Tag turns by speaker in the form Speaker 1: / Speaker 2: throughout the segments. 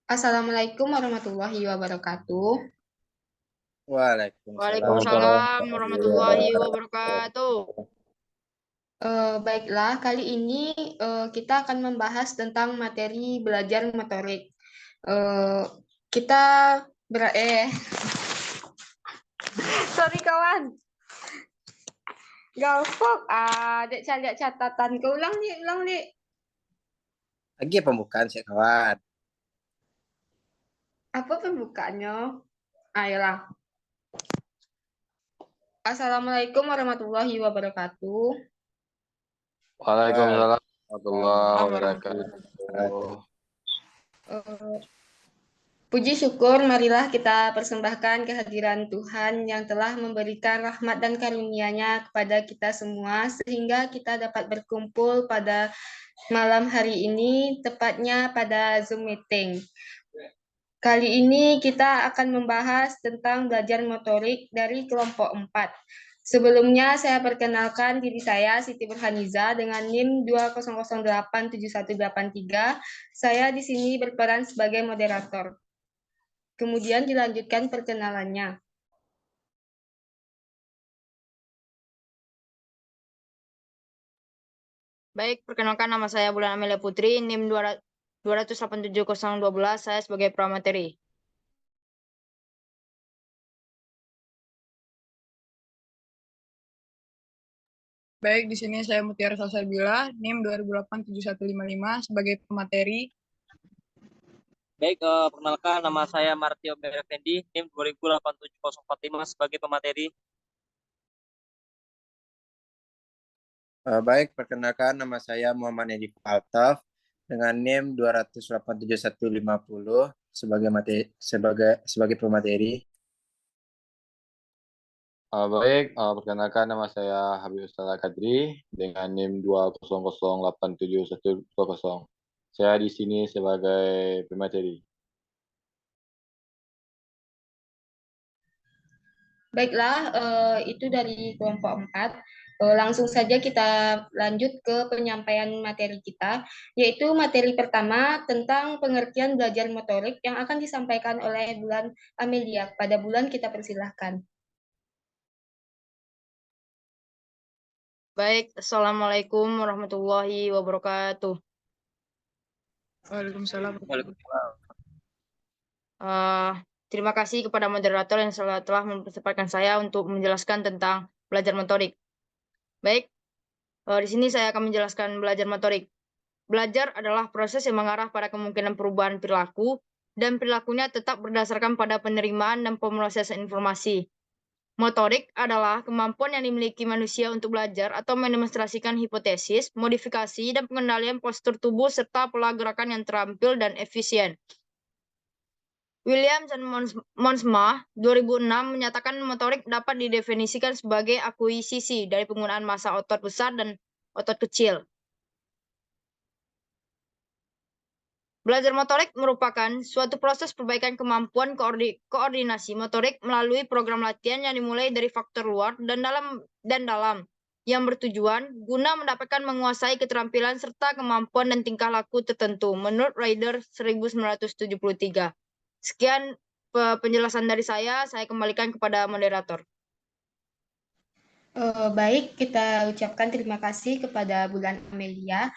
Speaker 1: Assalamualaikum warahmatullahi wabarakatuh.
Speaker 2: Waalaikumsalam
Speaker 3: Waalaikumsalam
Speaker 2: warahmatullahi
Speaker 3: warahmatullahi
Speaker 2: wabarakatuh.
Speaker 3: wabarakatuh.
Speaker 1: Baiklah, kali ini kita akan membahas tentang materi belajar motorik. Eh, kita ber eh Sorry kawan, galfok. Dek cari catatan. Kau ulang nih, ulang nih.
Speaker 2: Lagi pembukaan sih kawan.
Speaker 1: Apa pembukaannya? Ayolah. Assalamualaikum warahmatullahi wabarakatuh.
Speaker 3: Waalaikumsalam warahmatullahi
Speaker 2: Waalaikumsalam
Speaker 3: wabarakatuh.
Speaker 1: Eh, Puji syukur, marilah kita persembahkan kehadiran Tuhan yang telah memberikan rahmat dan karunia-Nya kepada kita semua, sehingga kita dapat berkumpul pada malam hari ini, tepatnya pada Zoom meeting. Kali ini kita akan membahas tentang belajar motorik dari kelompok 4. Sebelumnya saya perkenalkan diri saya, Siti Burhaniza, dengan NIM 2008713. Saya di sini berperan sebagai moderator. Kemudian dilanjutkan perkenalannya.
Speaker 3: Baik, perkenalkan nama saya Bulan Amelia Putri, NIM 2008712, saya sebagai pramateri.
Speaker 4: Baik, di sini saya Mutiara Salsabila, NIM 20087155 sebagai pemateri.
Speaker 5: Baik, perkenalkan nama saya Martio Berefendi, NIM 2087045 sebagai pemateri.
Speaker 2: Baik, perkenalkan nama saya Muhammad Edi Altaf dengan NIM 2087150 sebagai pemateri.
Speaker 6: Baik, perkenalkan nama saya Habib Salah Kadri dengan NIM 2008712. Saya di sini sebagai pemateri.
Speaker 1: Baiklah, itu dari kelompok 4. Langsung saja kita lanjut ke penyampaian materi kita, yaitu materi pertama tentang pengertian belajar motorik yang akan disampaikan oleh Bulan Amelia. Pada Bulan kita persilahkan.
Speaker 3: Baik, Assalamualaikum warahmatullahi wabarakatuh.
Speaker 4: Waalaikumsalam.
Speaker 3: Terima kasih kepada moderator yang telah mempersempatkan saya untuk menjelaskan tentang belajar motorik. Baik, di sini saya akan menjelaskan belajar motorik. Belajar adalah proses yang mengarah pada kemungkinan perubahan perilaku, dan perilakunya tetap berdasarkan pada penerimaan dan pemrosesan informasi. Motorik adalah kemampuan yang dimiliki manusia untuk belajar atau mendemonstrasikan hipotesis, modifikasi, dan pengendalian postur tubuh serta pola gerakan yang terampil dan efisien. Williams dan Monsma 2006 menyatakan motorik dapat didefinisikan sebagai akuisisi dari penggunaan massa otot besar dan otot kecil. Belajar motorik merupakan suatu proses perbaikan kemampuan koordinasi motorik melalui program latihan yang dimulai dari faktor luar dan dalam yang bertujuan guna mendapatkan menguasai keterampilan serta kemampuan dan tingkah laku tertentu menurut Ryder 1973. Sekian penjelasan dari saya kembalikan kepada moderator.
Speaker 1: Baik, kita ucapkan terima kasih kepada Bulan Amelia.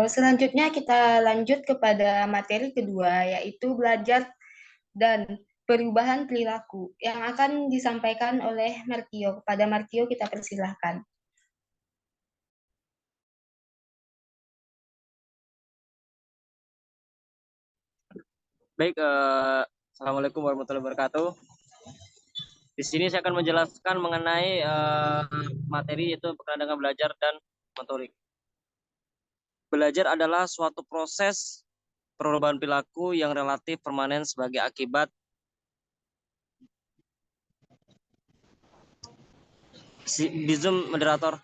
Speaker 1: Selanjutnya kita lanjut kepada materi kedua, yaitu belajar dan perubahan perilaku yang akan disampaikan oleh Martio. Kepada Martio kita persilahkan.
Speaker 5: Baik, Assalamualaikum warahmatullahi wabarakatuh. Di sini saya akan menjelaskan mengenai materi yaitu berkenaan dengan belajar dan motorik. Belajar adalah suatu proses perubahan perilaku yang relatif permanen sebagai akibat di Zoom moderator.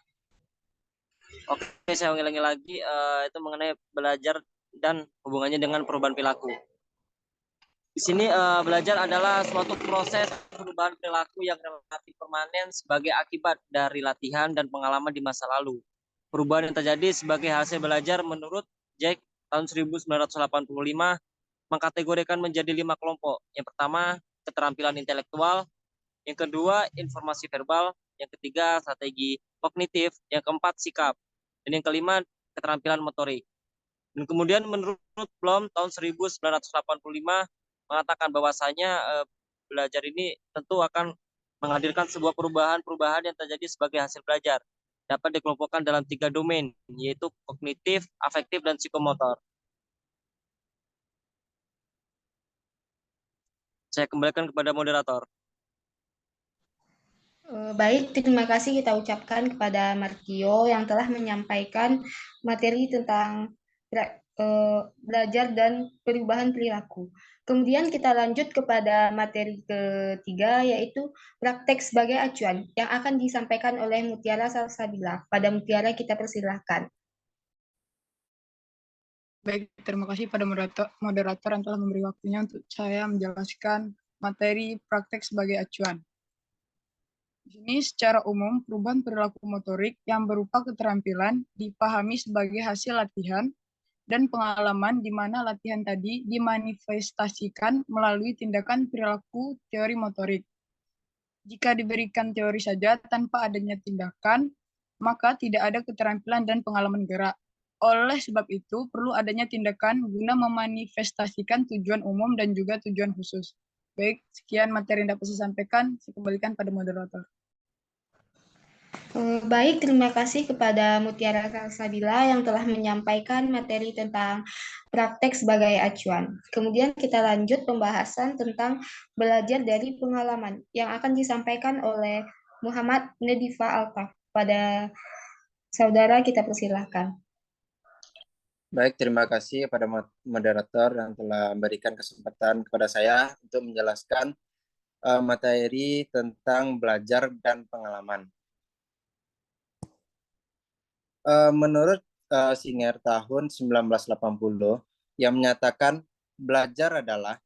Speaker 5: Oke, saya ulangi lagi itu mengenai belajar dan hubungannya dengan perubahan perilaku. Di sini belajar adalah suatu proses perubahan perilaku yang relatif permanen sebagai akibat dari latihan dan pengalaman di masa lalu. Perubahan yang terjadi sebagai hasil belajar menurut Jack tahun 1985 mengkategorikan menjadi 5 kelompok. Yang pertama, keterampilan intelektual. Yang kedua, informasi verbal. Yang ketiga, strategi kognitif. Yang keempat, sikap. Dan yang kelima, keterampilan motorik. Dan kemudian menurut Bloom tahun 1985 mengatakan bahwasanya belajar ini tentu akan menghadirkan sebuah perubahan-perubahan yang terjadi sebagai hasil belajar. Dapat dikelompokkan dalam 3 domain, yaitu kognitif, afektif, dan psikomotor. Saya kembalikan kepada moderator.
Speaker 1: Baik, terima kasih kita ucapkan kepada Martio yang telah menyampaikan materi tentang belajar dan perubahan perilaku. Kemudian kita lanjut kepada materi ketiga, yaitu praktek sebagai acuan yang akan disampaikan oleh Mutiara Salsabila. Pada Mutiara kita persilahkan.
Speaker 4: Baik, terima kasih pada moderator yang telah memberi waktunya untuk saya menjelaskan materi praktek sebagai acuan. Di sini secara umum perubahan perilaku motorik yang berupa keterampilan dipahami sebagai hasil latihan dan pengalaman di mana latihan tadi dimanifestasikan melalui tindakan perilaku teori motorik. Jika diberikan teori saja tanpa adanya tindakan, maka tidak ada keterampilan dan pengalaman gerak. Oleh sebab itu, perlu adanya tindakan guna memanifestasikan tujuan umum dan juga tujuan khusus. Baik, sekian materi yang dapat saya sampaikan. Saya kembalikan pada moderator.
Speaker 1: Baik, terima kasih kepada Mutiara Salsabila yang telah menyampaikan materi tentang praktek sebagai acuan. Kemudian kita lanjut pembahasan tentang belajar dari pengalaman yang akan disampaikan oleh Muhammad Nedifa Altaf. Pada saudara kita persilahkan.
Speaker 2: Baik, terima kasih kepada moderator yang telah memberikan kesempatan kepada saya untuk menjelaskan materi tentang belajar dan pengalaman. Menurut Singer tahun 1980 yang menyatakan belajar adalah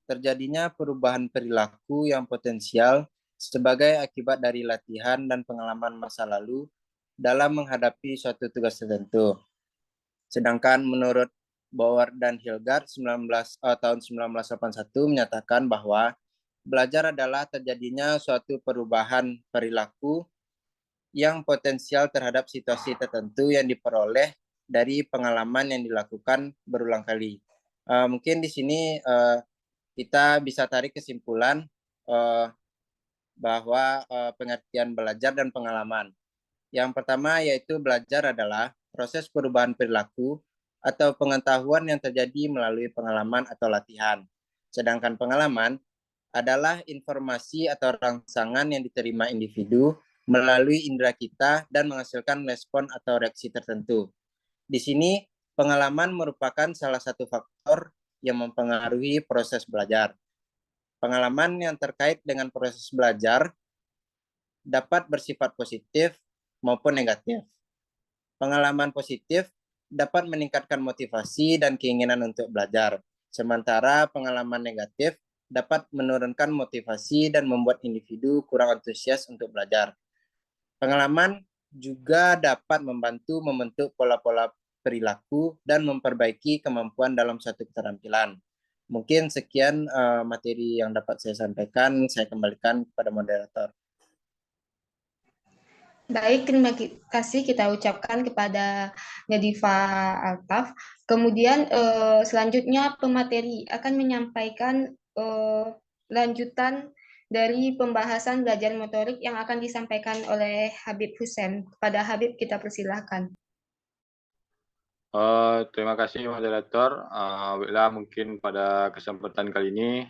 Speaker 2: terjadinya perubahan perilaku yang potensial sebagai akibat dari latihan dan pengalaman masa lalu dalam menghadapi suatu tugas tertentu. Sedangkan menurut Bauer dan Hilgard tahun 1981 menyatakan bahwa belajar adalah terjadinya suatu perubahan perilaku yang potensial terhadap situasi tertentu yang diperoleh dari pengalaman yang dilakukan berulang kali. Mungkin di sini kita bisa tarik kesimpulan bahwa pengertian belajar dan pengalaman. Yang pertama yaitu belajar adalah proses perubahan perilaku atau pengetahuan yang terjadi melalui pengalaman atau latihan. Sedangkan pengalaman adalah informasi atau rangsangan yang diterima individu melalui indera kita dan menghasilkan respon atau reaksi tertentu. Di sini, pengalaman merupakan salah satu faktor yang mempengaruhi proses belajar. Pengalaman yang terkait dengan proses belajar dapat bersifat positif maupun negatif. Pengalaman positif dapat meningkatkan motivasi dan keinginan untuk belajar, sementara pengalaman negatif dapat menurunkan motivasi dan membuat individu kurang antusias untuk belajar. Pengalaman juga dapat membantu membentuk pola-pola perilaku dan memperbaiki kemampuan dalam suatu keterampilan. Mungkin sekian materi yang dapat saya sampaikan. Saya kembalikan kepada moderator.
Speaker 1: Baik, terima kasih kita ucapkan kepada Nedifa Altaf. Kemudian selanjutnya pemateri akan menyampaikan lanjutan dari pembahasan belajar motorik yang akan disampaikan oleh Habib Hussein. Kepada Habib kita persilahkan.
Speaker 6: Terima kasih moderator. Bila mungkin pada kesempatan kali ini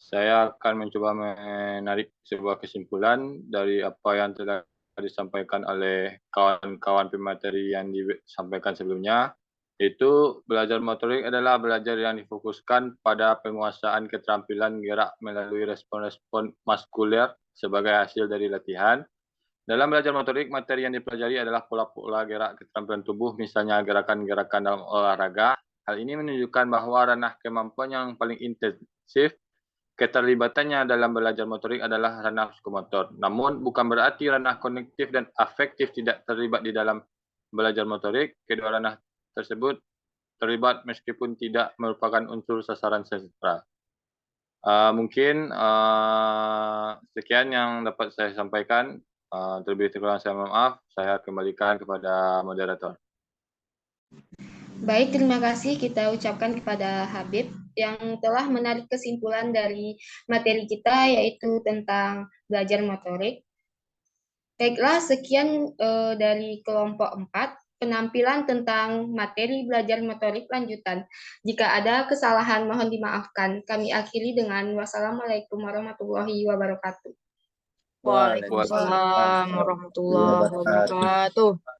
Speaker 6: saya akan mencoba menarik sebuah kesimpulan dari apa yang telah disampaikan oleh kawan-kawan pemateri yang disampaikan sebelumnya, yaitu belajar motorik adalah belajar yang difokuskan pada penguasaan keterampilan gerak melalui respon-respon muskuler sebagai hasil dari latihan. Dalam belajar motorik, materi yang dipelajari adalah pola-pola gerak keterampilan tubuh, misalnya gerakan-gerakan dalam olahraga. Hal ini menunjukkan bahwa ranah kemampuan yang paling intensif keterlibatannya dalam belajar motorik adalah ranah psikomotor. Namun, bukan berarti ranah kognitif dan afektif tidak terlibat di dalam belajar motorik. Kedua ranah tersebut terlibat meskipun tidak merupakan unsur sasaran sastra. Mungkin sekian yang dapat saya sampaikan. Terlebih kurang saya mohon maaf. Saya kembalikan kepada moderator.
Speaker 1: Baik, terima kasih kita ucapkan kepada Habib yang telah menarik kesimpulan dari materi kita, yaitu tentang belajar motorik. Baiklah, sekian dari kelompok 4, penampilan tentang materi belajar motorik lanjutan. Jika ada kesalahan, mohon dimaafkan. Kami akhiri dengan wassalamualaikum warahmatullahi wabarakatuh.
Speaker 3: Waalaikumsalam warahmatullahi wabarakatuh.